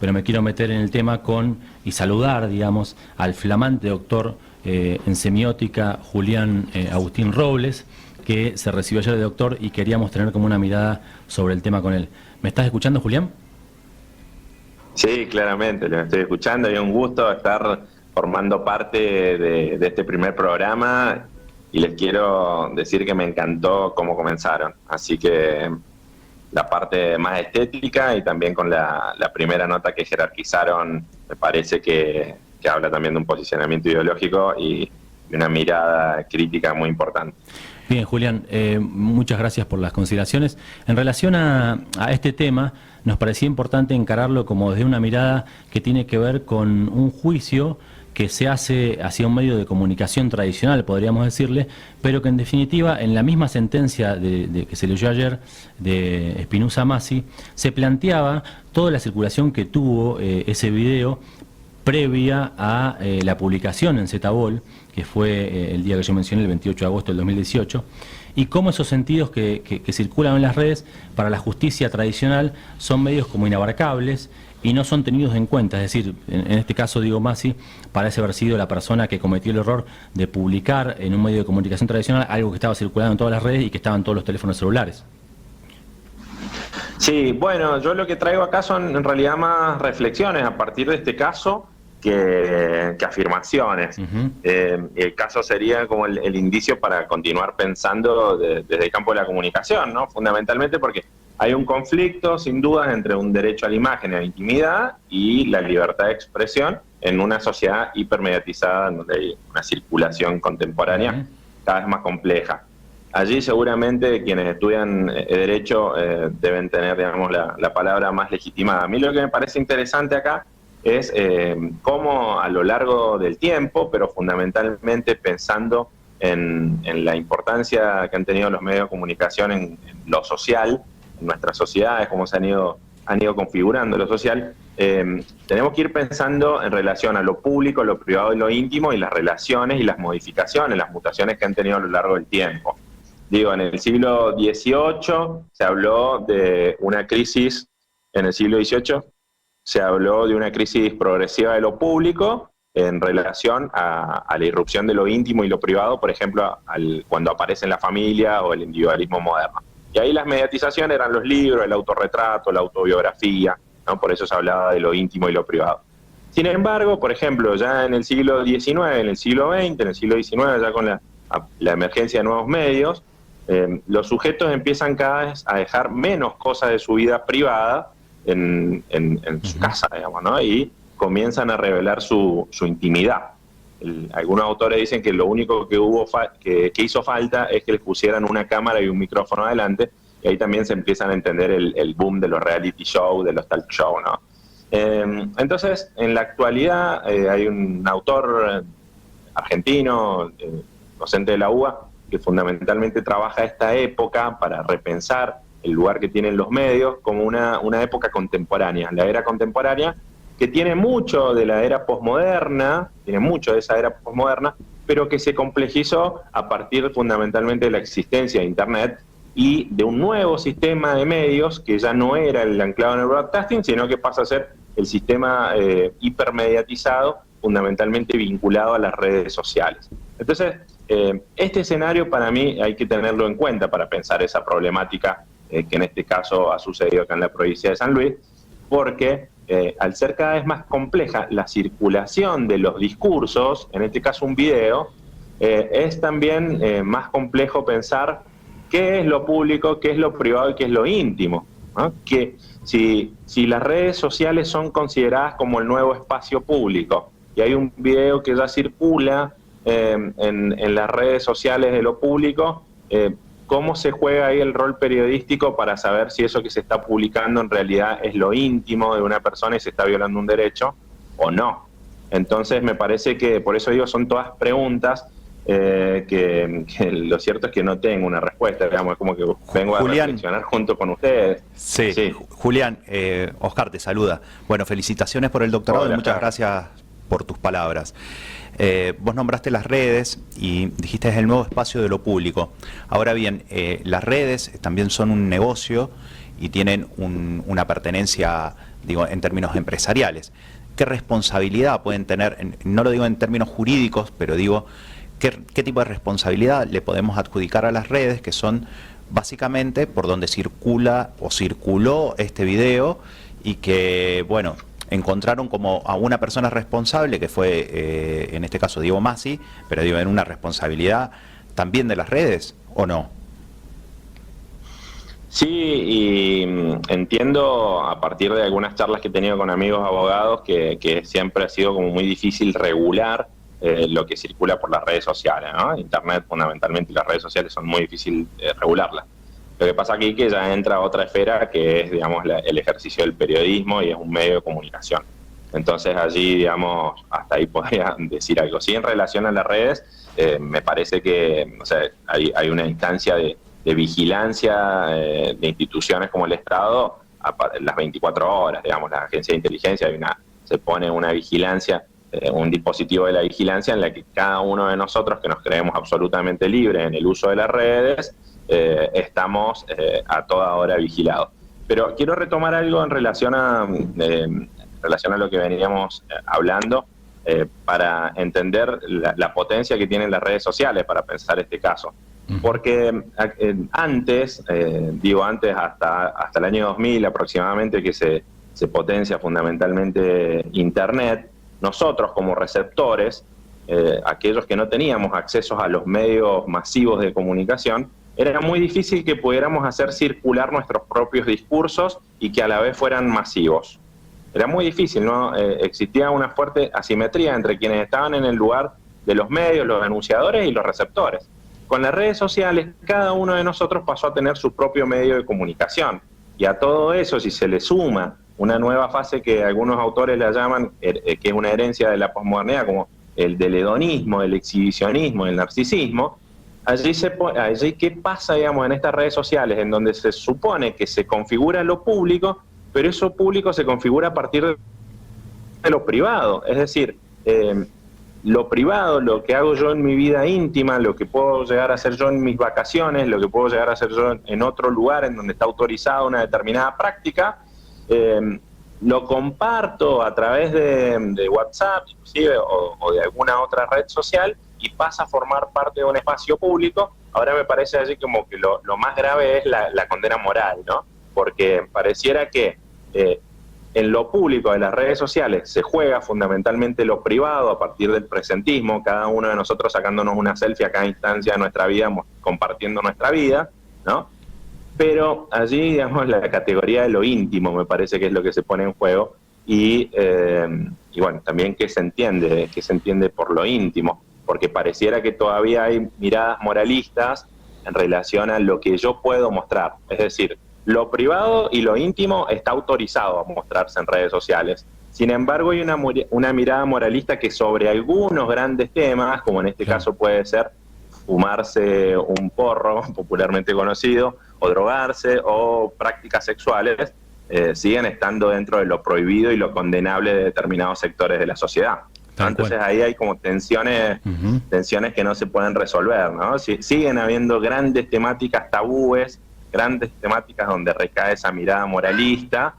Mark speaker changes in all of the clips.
Speaker 1: pero me quiero meter en el tema y saludar, digamos, al flamante doctor en semiótica Julián Agustín Robles, que se recibió ayer de doctor y queríamos tener como una mirada sobre el tema con él. ¿Me estás escuchando, Julián?
Speaker 2: Sí, claramente, lo estoy escuchando y es un gusto estar formando parte de este primer programa y les quiero decir que me encantó cómo comenzaron. Así que la parte más estética y también con la primera nota que jerarquizaron, me parece que habla también de un posicionamiento ideológico y una mirada crítica muy importante.
Speaker 1: Bien, Julián, muchas gracias por las consideraciones. En relación a este tema, nos parecía importante encararlo como desde una mirada que tiene que ver con un juicio que se hace hacia un medio de comunicación tradicional, podríamos decirle, pero que en definitiva, en la misma sentencia que se leyó ayer de Espinosa Massi, se planteaba toda la circulación que tuvo ese video previa a la publicación en Zetabol, que fue el día que yo mencioné, el 28 de agosto del 2018, y cómo esos sentidos que circulan en las redes para la justicia tradicional son medios como inabarcables y no son tenidos en cuenta. Es decir, en este caso, digo, Massi parece haber sido la persona que cometió el error de publicar en un medio de comunicación tradicional algo que estaba circulando en todas las redes y que estaba en todos los teléfonos celulares.
Speaker 2: Sí, bueno, yo lo que traigo acá son en realidad más reflexiones a partir de este caso que afirmaciones. El caso sería como el indicio para continuar pensando desde el campo de la comunicación, ¿no? Fundamentalmente porque hay un conflicto, sin duda, entre un derecho a la imagen y a la intimidad y la libertad de expresión en una sociedad hipermediatizada, en donde hay una circulación contemporánea cada vez más compleja. Allí seguramente quienes estudian Derecho deben tener, digamos, la palabra más legitimada. A mí lo que me parece interesante acá es cómo a lo largo del tiempo, pero fundamentalmente pensando en la importancia que han tenido los medios de comunicación en lo social, en nuestras sociedades, cómo se han ido configurando lo social, tenemos que ir pensando en relación a lo público, lo privado y lo íntimo, y las relaciones y las modificaciones, las mutaciones que han tenido a lo largo del tiempo. Digo, en el siglo XVIII se habló de una crisis, en el siglo XVIII se habló de una crisis progresiva de lo público en relación a la irrupción de lo íntimo y lo privado, por ejemplo, cuando aparece en la familia o el individualismo moderno. Y ahí las mediatizaciones eran los libros, el autorretrato, la autobiografía, ¿no? Por eso se hablaba de lo íntimo y lo privado. Sin embargo, por ejemplo, ya en el siglo XIX, en el siglo XX, en el siglo XIX, ya con la emergencia de nuevos medios, los sujetos empiezan cada vez a dejar menos cosas de su vida privada en su casa, digamos, ¿no? Y comienzan a revelar su intimidad. Algunos autores dicen que lo único que hizo falta es que les pusieran una cámara y un micrófono adelante, y ahí también se empiezan a entender el boom de los reality shows, de los talk shows, ¿no? Entonces, en la actualidad hay un autor argentino, docente de la UBA, que fundamentalmente trabaja esta época para repensar el lugar que tienen los medios como una época contemporánea, la era contemporánea, que tiene mucho de la era posmoderna, tiene mucho de esa era posmoderna, pero que se complejizó a partir fundamentalmente de la existencia de Internet y de un nuevo sistema de medios que ya no era el anclado en el broadcasting, sino que pasa a ser el sistema hipermediatizado, fundamentalmente vinculado a las redes sociales. Entonces, este escenario para mí hay que tenerlo en cuenta para pensar esa problemática que en este caso ha sucedido acá en la provincia de San Luis, porque al ser cada vez más compleja la circulación de los discursos, en este caso un video, es también más complejo pensar qué es lo público, qué es lo privado y qué es lo íntimo, ¿no? Que si las redes sociales son consideradas como el nuevo espacio público y hay un video que ya circula en las redes sociales de lo público, ¿cómo se juega ahí el rol periodístico para saber si eso que se está publicando en realidad es lo íntimo de una persona y se está violando un derecho o no? Entonces me parece que, por eso digo, son todas preguntas que lo cierto es que no tengo una respuesta, digamos, es como que vengo a reflexionar junto con ustedes.
Speaker 3: Sí, sí. Julián, Oscar te saluda. Bueno, felicitaciones por el doctorado. Hola, y muchas gracias por tus palabras. Vos nombraste las redes y dijiste es el nuevo espacio de lo público. Ahora bien, las redes también son un negocio y tienen una pertenencia digo, en términos empresariales. ¿Qué responsabilidad pueden tener, no lo digo en términos jurídicos, pero digo, qué tipo de responsabilidad le podemos adjudicar a las redes, que son básicamente por donde circula o circuló este video y que, bueno, encontraron como a una persona responsable, que fue, en este caso, Diego Masi, pero digo, en una responsabilidad también de las redes, ¿o no?
Speaker 2: Sí, y entiendo a partir de algunas charlas que he tenido con amigos abogados que siempre ha sido como muy difícil regular lo que circula por las redes sociales, ¿no? Internet fundamentalmente y las redes sociales son muy difíciles regularlas. Lo que pasa aquí es que ya entra otra esfera que es, digamos, el ejercicio del periodismo y es un medio de comunicación. Entonces allí, digamos, hasta ahí podría decir algo. Sí, en relación a las redes, me parece que, o sea, hay una instancia de vigilancia de instituciones como el Estado las 24 horas, digamos, la agencia de inteligencia, se pone una vigilancia, un dispositivo de la vigilancia en la que cada uno de nosotros que nos creemos absolutamente libres en el uso de las redes, estamos a toda hora vigilados. Pero quiero retomar algo en relación a lo que veníamos hablando, para entender la potencia que tienen las redes sociales para pensar este caso. Porque antes hasta el año 2000 aproximadamente, que se potencia fundamentalmente Internet, nosotros como receptores, aquellos que no teníamos acceso a los medios masivos de comunicación, era muy difícil que pudiéramos hacer circular nuestros propios discursos y que a la vez fueran masivos. Era muy difícil, ¿no? Existía una fuerte asimetría entre quienes estaban en el lugar de los medios, los anunciadores y los receptores. Con las redes sociales, cada uno de nosotros pasó a tener su propio medio de comunicación. Y a todo eso, si se le suma una nueva fase que algunos autores la llaman, que es una herencia de la posmodernidad, como el del hedonismo, el exhibicionismo, el narcisismo, allí ¿qué pasa, digamos, en estas redes sociales, en donde se supone que se configura lo público, pero eso público se configura a partir de lo privado? Es decir, lo privado, lo que hago yo en mi vida íntima, lo que puedo llegar a hacer yo en mis vacaciones, lo que puedo llegar a hacer yo en otro lugar en donde está autorizada una determinada práctica, lo comparto a través de WhatsApp, inclusive, o de alguna otra red social, y pasa a formar parte de un espacio público. Ahora me parece allí como que lo más grave es la condena moral, ¿no? Porque pareciera que en lo público de las redes sociales se juega fundamentalmente lo privado a partir del presentismo, cada uno de nosotros sacándonos una selfie a cada instancia de nuestra vida, compartiendo nuestra vida, ¿no? Pero allí, digamos, la categoría de lo íntimo me parece que es lo que se pone en juego, y bueno, también qué se entiende por lo íntimo, porque pareciera que todavía hay miradas moralistas en relación a lo que yo puedo mostrar. Es decir, lo privado y lo íntimo está autorizado a mostrarse en redes sociales. Sin embargo, hay una mirada moralista que sobre algunos grandes temas, como en este caso puede ser fumarse un porro, popularmente conocido, o drogarse, o prácticas sexuales, siguen estando dentro de lo prohibido y lo condenable de determinados sectores de la sociedad. Entonces ahí hay como tensiones que no se pueden resolver, ¿no? Siguen habiendo grandes temáticas tabúes, grandes temáticas donde recae esa mirada moralista,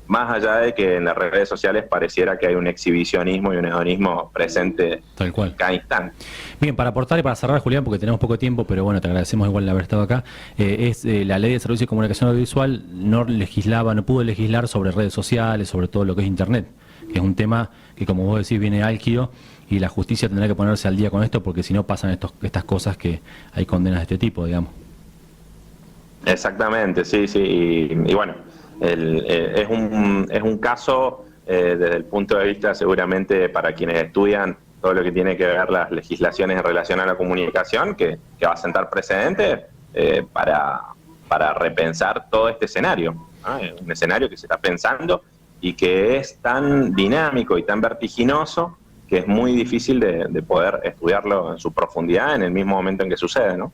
Speaker 2: más allá de que en las redes sociales pareciera que hay un exhibicionismo y un hedonismo presente
Speaker 1: tal cual
Speaker 2: cada instante.
Speaker 1: Bien, para aportar y para cerrar, Julián, porque tenemos poco tiempo, pero bueno, te agradecemos igual de haber estado acá, la Ley de Servicios de Comunicación Audiovisual no pudo legislar sobre redes sociales, sobre todo lo que es Internet, que es un tema que, como vos decís, viene álgido, y la justicia tendrá que ponerse al día con esto, porque si no pasan estas cosas, que hay condenas de este tipo, digamos.
Speaker 2: Exactamente, sí, y bueno, es un caso desde el punto de vista, seguramente, para quienes estudian todo lo que tiene que ver las legislaciones en relación a la comunicación, que va a sentar precedentes para repensar todo este escenario, ¿no? Un escenario que se está pensando y que es tan dinámico y tan vertiginoso que es muy difícil de poder estudiarlo en su profundidad en el mismo momento en que sucede, ¿no?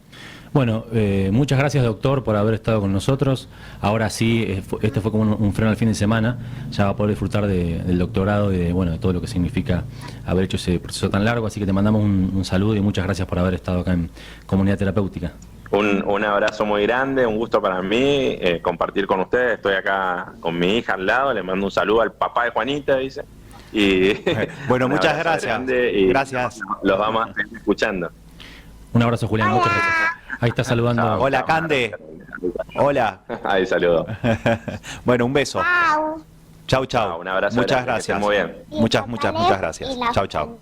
Speaker 1: Bueno, muchas gracias, doctor, por haber estado con nosotros. Ahora sí, este fue como un freno al fin de semana. Ya va a poder disfrutar del doctorado y de todo lo que significa haber hecho ese proceso tan largo. Así que te mandamos un saludo y muchas gracias por haber estado acá en Comunidad Terapéutica.
Speaker 2: Un abrazo muy grande, un gusto para mí compartir con ustedes. Estoy acá con mi hija al lado, le mando un saludo al papá de Juanita, dice. Y
Speaker 3: bueno,
Speaker 2: un
Speaker 3: muchas
Speaker 2: abrazo
Speaker 3: gracias.
Speaker 2: grande y
Speaker 3: Gracias.
Speaker 2: los vamos a seguir escuchando.
Speaker 1: Un abrazo, Julián, muchas gracias. Ahí está saludando.
Speaker 2: Chao.
Speaker 3: Hola, Cande. Hola.
Speaker 2: Ahí saludo.
Speaker 3: Bueno, un beso. Chau, chau.
Speaker 2: Un abrazo
Speaker 3: Muchas
Speaker 2: grande, que estén
Speaker 3: gracias.
Speaker 2: muy bien.
Speaker 3: Muchas gracias. Chau, chau.